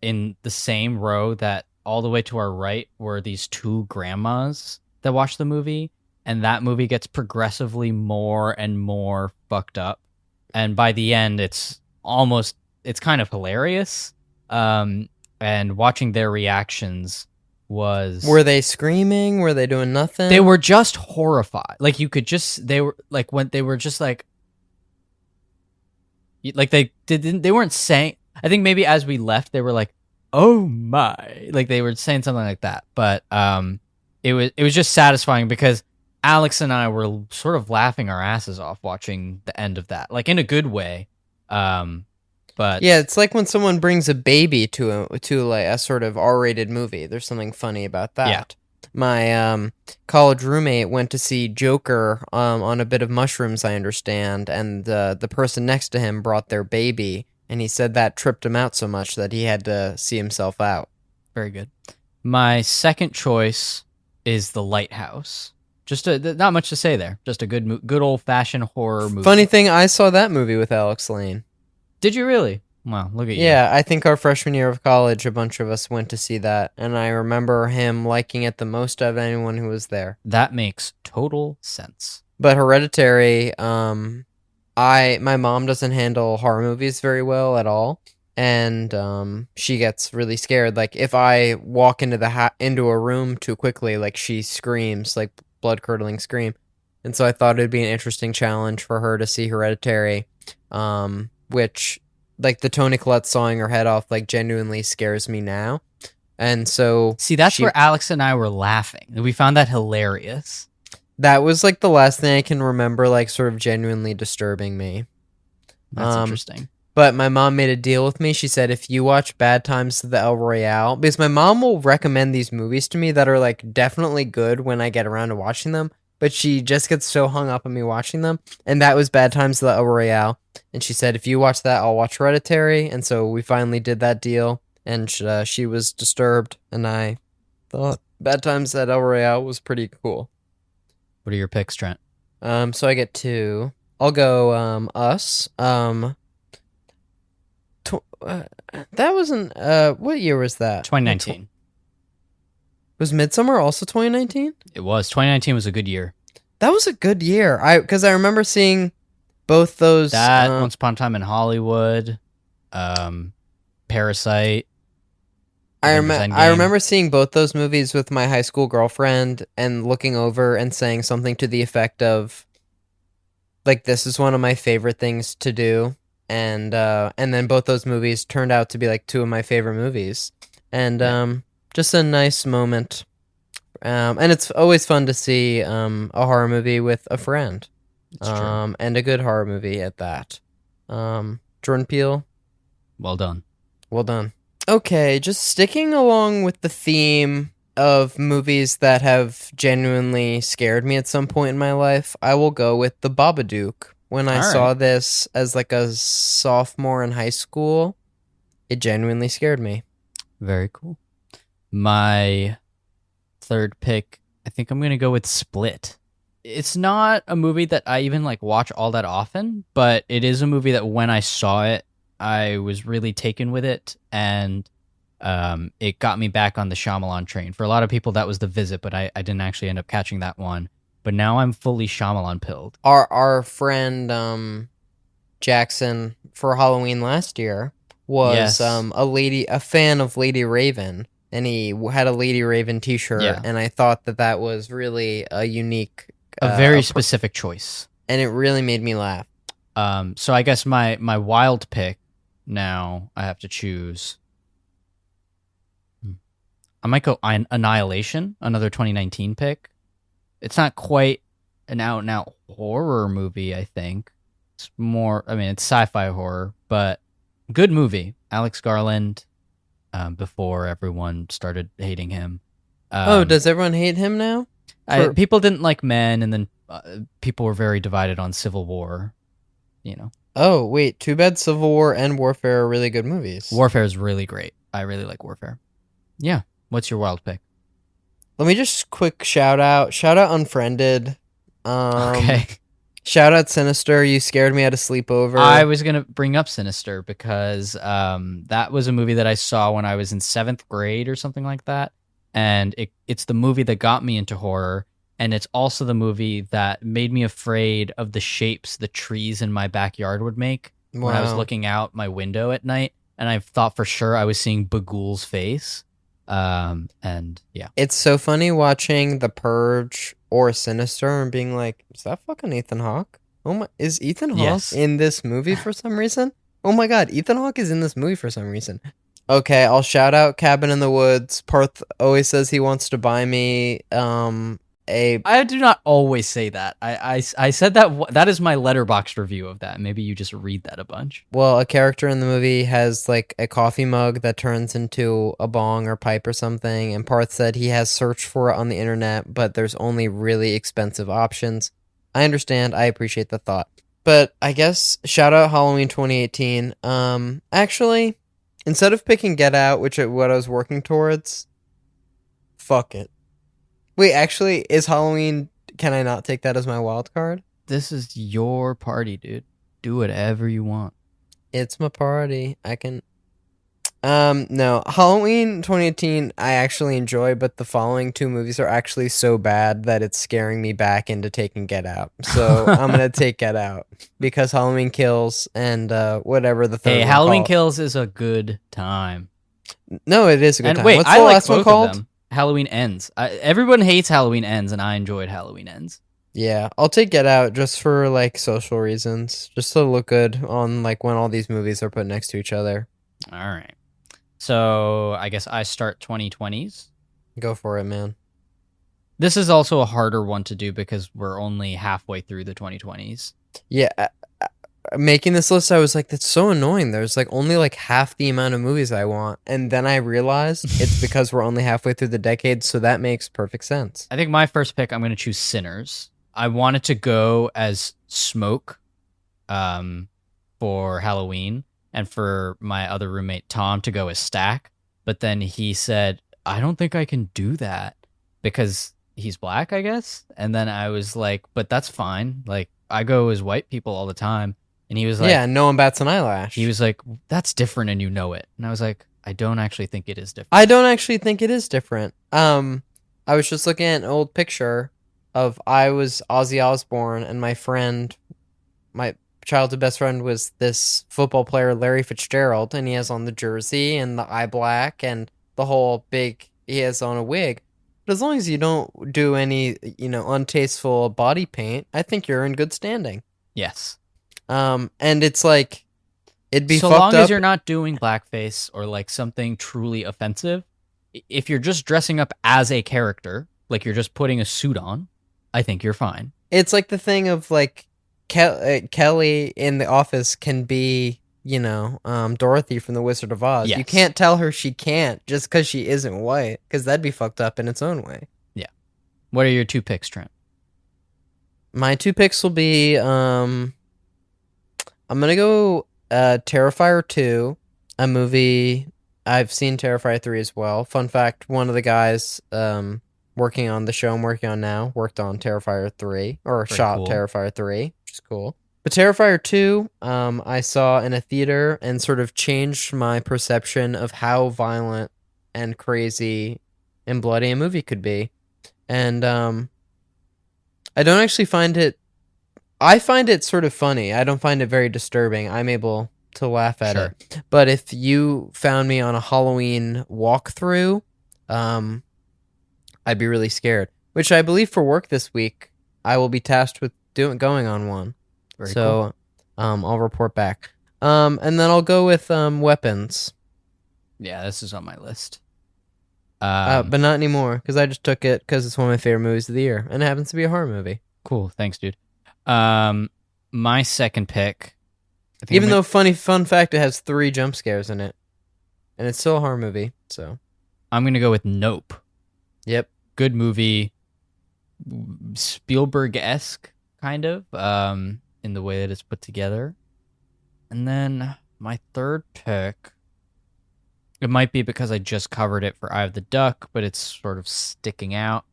in the same row that all the way to our right were these two grandmas that watched the movie, and that movie gets progressively more and more fucked up, and by the end it's kind of hilarious, and watching their reactions was... Were they screaming? Were they doing nothing? They were just horrified. Like, you could just... They were, like, when they were just, like... Like, they weren't saying... I think maybe as we left, they were like, oh my... Like, they were saying something like that. But, it was just satisfying because Alex and I were sort of laughing our asses off watching the end of that. Like, in a good way. But yeah, it's like when someone brings a baby to like a sort of R-rated movie. There's something funny about that. Yeah. My college roommate went to see Joker on a bit of mushrooms, I understand, and the person next to him brought their baby, and he said that tripped him out so much that he had to see himself out. Very good. My second choice is The Lighthouse. Just not much to say there. Just a good old-fashioned horror movie. Funny thing, I saw that movie with Alex Lane. Did you really? Wow, look at you. Yeah, I think our freshman year of college, a bunch of us went to see that, and I remember him liking it the most of anyone who was there. That makes total sense. But Hereditary, my mom doesn't handle horror movies very well at all, and she gets really scared. Like, if I walk into into a room too quickly, like, she screams, like, blood-curdling scream. And so I thought it'd be an interesting challenge for her to see Hereditary, which, like, the Toni Collette sawing her head off, like, genuinely scares me now. And so... See, that's where Alex and I were laughing. We found that hilarious. That was, like, the last thing I can remember, like, sort of genuinely disturbing me. That's interesting. But my mom made a deal with me. She said, if you watch Bad Times to the El Royale... Because my mom will recommend these movies to me that are, like, definitely good when I get around to watching them. But she just gets so hung up on me watching them. And that was Bad Times to the El Royale. And she said, if you watch that, I'll watch Hereditary. And so we finally did that deal. And she was disturbed. And I thought Bad Times at El Royale was pretty cool. What are your picks, Trent? So I get two. I'll go Us. That wasn't... what year was that? 2019. Was Midsummer also 2019? It was. 2019 was a good year. That was a good year. Because I remember seeing both those... That, Once Upon a Time in Hollywood, Parasite. I remember seeing both those movies with my high school girlfriend and looking over and saying something to the effect of, like, this is one of my favorite things to do. And then both those movies turned out to be, like, two of my favorite movies. And just a nice moment. And it's always fun to see a horror movie with a friend. It's true. And a good horror movie at that. Jordan Peele. Well done. Well done. Okay, just sticking along with the theme of movies that have genuinely scared me at some point in my life, I will go with The Babadook. When I saw this as, like, a sophomore in high school, it genuinely scared me. Very cool. My third pick, I think I'm going to go with Split. It's not a movie that I even, like, watch all that often, but it is a movie that when I saw it, I was really taken with it, and it got me back on the Shyamalan train. For a lot of people, that was The Visit, but I didn't actually end up catching that one. But now I'm fully Shyamalan pilled. Our friend Jackson, for Halloween last year, was a fan of Lady Raven, and he had a Lady Raven t-shirt, and I thought that was really a unique... a very specific choice. And it really made me laugh. So I guess my wild pick, now I have to choose... I might go Annihilation, another 2019 pick. It's not quite an out-and-out horror movie, I think. It's more, I mean, it's sci-fi horror, but good movie. Alex Garland, before everyone started hating him. Does everyone hate him now? People didn't like Men, and then people were very divided on Civil War. Oh, wait. Too bad Civil War and Warfare are really good movies. Warfare is really great. I really like Warfare. Yeah. What's your wild pick? Let me just quick shout out. Shout out Unfriended. Okay. Shout out Sinister. You scared me at a sleepover. I was going to bring up Sinister because that was a movie that I saw when I was in 7th grade or something like that. And it's the movie that got me into horror. And it's also the movie that made me afraid of the shapes the trees in my backyard would make when I was Wow. looking out my window at night. And I thought for sure I was seeing Bagul's face. And yeah. It's so funny watching The Purge or Sinister and being like, is that fucking Ethan Hawke? Oh my, is Ethan Hawke Yes. in this movie for some reason? Oh my god, Ethan Hawke is in this movie for some reason. Okay, I'll shout out Cabin in the Woods. Parth always says he wants to buy me a I do not always say that. I said that that is my letterboxd review of that. Maybe you just read that a bunch. well, a character in the movie has like a coffee mug that turns into a bong or pipe or something, and Parth said he has searched for it on the internet, but there's only really expensive options. I understand, I appreciate the thought. But I guess shout out Halloween 2018. Actually, instead of picking Get Out, which is what I was working towards, fuck it. Wait, actually, is Halloween, can I not take that as my wild card? This is your party, dude. Do whatever you want. It's my party. I can. No. Halloween 2018, I actually enjoy, but the following two movies are actually so bad that it's scaring me back into taking Get Out. So I'm going to take Get Out because Halloween Kills and whatever the third Hey, one Halloween called. Kills is a good time. No, it is a good And time. wait, What's I the like last one both called? of them. Halloween Ends. Everyone hates Halloween Ends, and I enjoyed Halloween Ends. Yeah, I'll take Get Out just for like social reasons, just to look good on like when all these movies are put next to each other. All right. So I guess I start 2020s. Go for it, man. This is also a harder one to do because we're only halfway through the 2020s. Yeah, making this list, I was like, that's so annoying. There's like only like half the amount of movies I want. And then I realized it's because we're only halfway through the decade, so that makes perfect sense. I think my first pick, I'm going to choose Sinners. I wanted to go as Smoke for Halloween, and for my other roommate, Tom, to go as Stack. But then he said, I don't think I can do that because he's black, I guess. And then I was like, but that's fine. Like, I go as white people all the time. And he was like, Yeah, no one bats an eyelash. he was like, that's different and you know it. And I was like, I don't actually think it is different. I don't actually think it is different. I was just looking at an old picture of I was Ozzy Osbourne and my friend, my childhood best friend was this football player, Larry Fitzgerald, and he has on the jersey and the eye black and the whole big, he has on a wig. But as long as you don't do any, untasteful body paint, I think you're in good standing. Yes. And it's like, it'd be So fucked long up. as you're not doing blackface or like something truly offensive, if you're just dressing up as a character, like you're just putting a suit on, I think you're fine. It's like the thing of like Kelly in The Office can be, Dorothy from The Wizard of Oz. You Yes. can't tell her she can't just because she isn't white, because that'd be fucked up in its own way. What are your two picks, Trent? My two picks will be, I'm gonna go Terrifier 2, a movie. I've seen Terrifier 3 as well. Fun fact, one of the guys working on the show I'm working on now worked on Terrifier 3, or Very shot cool. Terrifier 3, which is cool. But Terrifier 2, I saw in a theater and sort of changed my perception of how violent and crazy and bloody a movie could be. And I don't actually find it... I find it sort of funny. I don't find it very disturbing. I'm able to laugh at Sure. it. But if you found me on a Halloween walkthrough, I'd be really scared. Which I believe for work this week, I will be tasked with going on one. Very So I'll report back. And then I'll go with weapons. Yeah, this is on my list. But not anymore, because I just took it because it's one of my favorite movies of the year. And it happens to be a horror movie. Cool. Thanks, dude. My second pick. I think Even I'm though, fun fact, it has 3 jump scares in it. And it's still a horror movie, so. I'm gonna go with Nope. Yep. Good movie, Spielberg-esque kind of. in the way that it's put together. And then my third pick, it might be because I just covered it for Eye of the Duck, but it's sort of sticking out,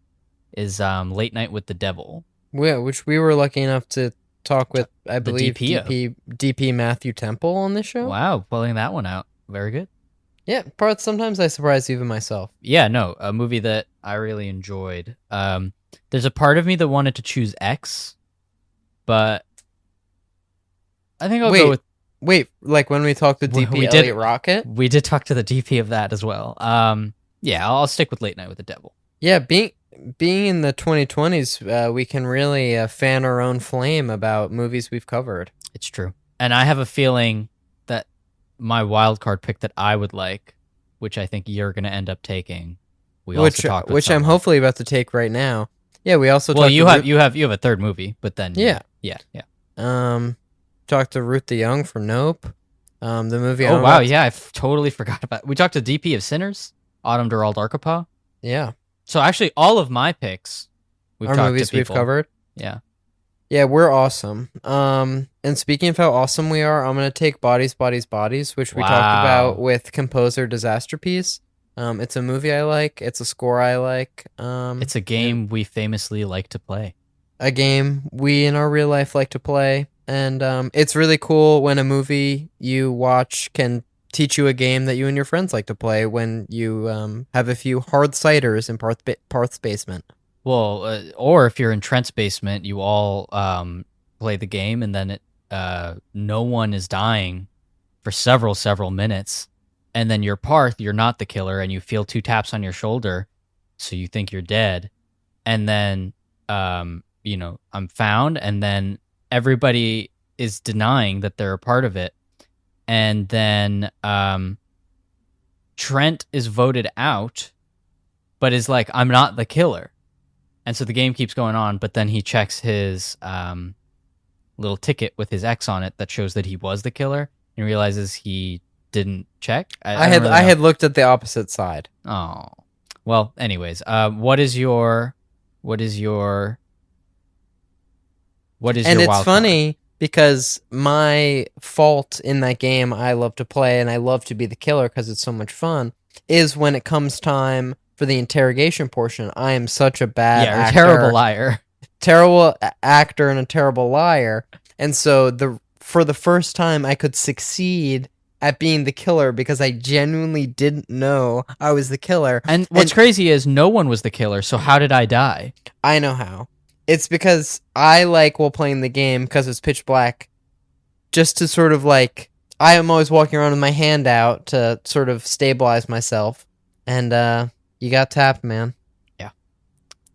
is Late Night with the Devil. Yeah, which we were lucky enough to talk with, I The believe, DP DP Matthew Temple on this show. Wow, pulling that one out. Very good. Yeah, Parth, sometimes I surprise even myself. Yeah, no, a movie that I really enjoyed. There's a part of me that wanted to choose X, but I think I'll go with... Wait, like when we talked to DP Elliot Rocket? We did talk to the DP of that as well. Yeah, I'll stick with Late Night with the Devil. Yeah, being in the 2020s, we can really fan our own flame about movies we've covered. It's true. And I have a feeling that my wild card pick that I would like, which I think you're going to end up taking, which I'm hopefully about to take right now. Yeah, we also you have a third movie, but then yeah. Talked to Ruth de Young from Nope. The movie. Oh wow, yeah, I totally forgot about. We talked to DP of Sinners, Autumn Durald Arkapaw. Yeah. So actually, all of my picks are movies we've covered. Yeah. Yeah, we're awesome. And speaking of how awesome we are, I'm gonna take Bodies, Bodies, Bodies, which we talked about with composer Disaster Piece. It's a movie I like. It's a score I like. It's a game we famously like to play. A game we in our real life like to play. And it's really cool when a movie you watch can teach you a game that you and your friends like to play when you have a few hard ciders in Parth's basement. Well, or if you're in Trent's basement, you all play the game, and then no one is dying for several minutes, and then you're Parth, you're not the killer, and you feel 2 taps on your shoulder, so you think you're dead, and then I'm found, and then everybody is denying that they're a part of it. And then Trent is voted out, but is like, I'm not the killer. And so the game keeps going on, but then he checks his little ticket with his X on it that shows that he was the killer and realizes he didn't check. I had looked at the opposite side. Oh. Well, anyways, what is your and it's wild funny card? Because my fault in that game I love to play and I love to be the killer because it's so much fun is when it comes time for the interrogation portion. I am such a bad actor, terrible liar. Terrible actor and a terrible liar. And so for the first time I could succeed at being the killer because I genuinely didn't know I was the killer. And what's crazy is no one was the killer, so how did I die? I know how. It's because I like, while playing the game, because it's pitch black, just to sort of like, I am always walking around with my hand out to sort of stabilize myself. And you got tapped, man. Yeah.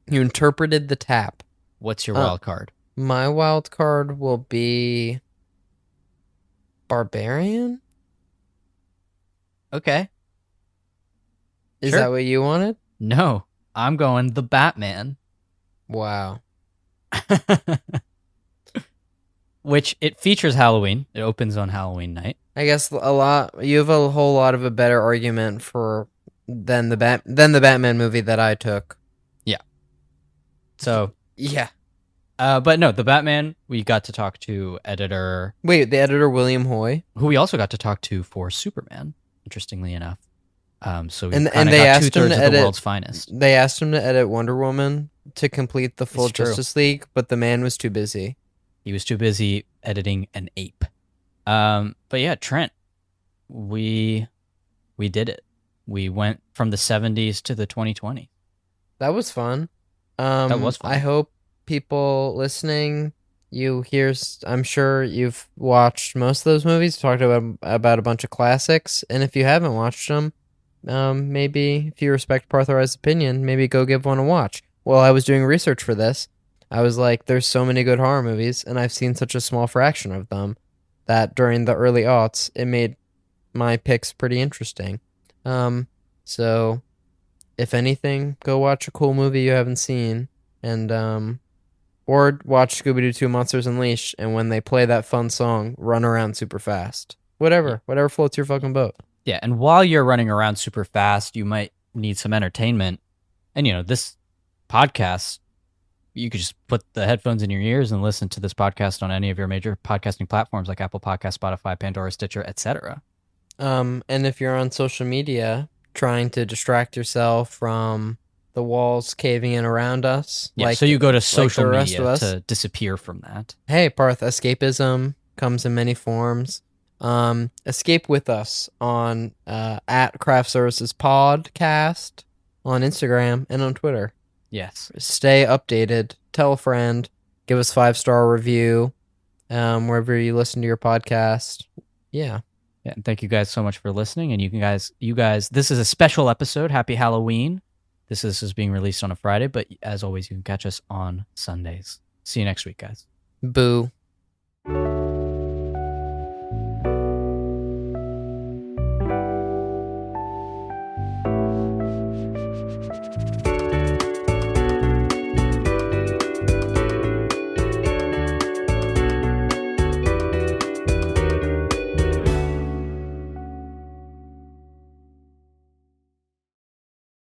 You interpreted the tap. What's your wild card? My wild card will be Barbarian? Okay. Is Sure. that what you wanted? No, I'm going the Batman. Wow. Which it features Halloween. It opens on Halloween night. I guess you have a whole lot of a better argument than the Batman movie that I took. Yeah. So yeah. But no, the Batman, we got to talk to editor. Wait, the editor William Hoy, who we also got to talk to for Superman. Interestingly enough. So we and they got asked 2/3 of the world's finest. They asked him to edit Wonder Woman to complete the full It's true. Justice League, but the man was too busy. He was too busy editing an ape. But yeah, Trent, we did it. We went from the 70s to the 2020s. That was fun. That was fun. I hope people listening, I'm sure you've watched most of those movies, talked about a bunch of classics, and if you haven't watched them, maybe if you respect Parth's opinion, maybe go give one a watch. While I was doing research for this, I was like, there's so many good horror movies, and I've seen such a small fraction of them that during the early aughts, it made my picks pretty interesting. So if anything, go watch a cool movie you haven't seen, and or watch Scooby-Doo 2 Monsters Unleashed, and when they play that fun song, run around super fast. Whatever floats your fucking boat. Yeah, and while you're running around super fast, you might need some entertainment. And, this podcast you could just put the headphones in your ears and listen to this podcast on any of your major podcasting platforms like Apple Podcasts, Spotify, Pandora, Stitcher, etc. And if you're on social media trying to distract yourself from the walls caving in around us, Yeah, so you go to like social the rest of media us. to disappear from that. Hey, Parth, escapism comes in many forms. Escape with us on at Craft Services Podcast on Instagram and on Twitter. Yes. Stay updated. Tell a friend. Give us 5-star review wherever you listen to your podcast. Yeah. Yeah, and thank you guys so much for listening. And you guys, this is a special episode. Happy Halloween. This is being released on a Friday, but as always, you can catch us on Sundays. See you next week, guys. Boo.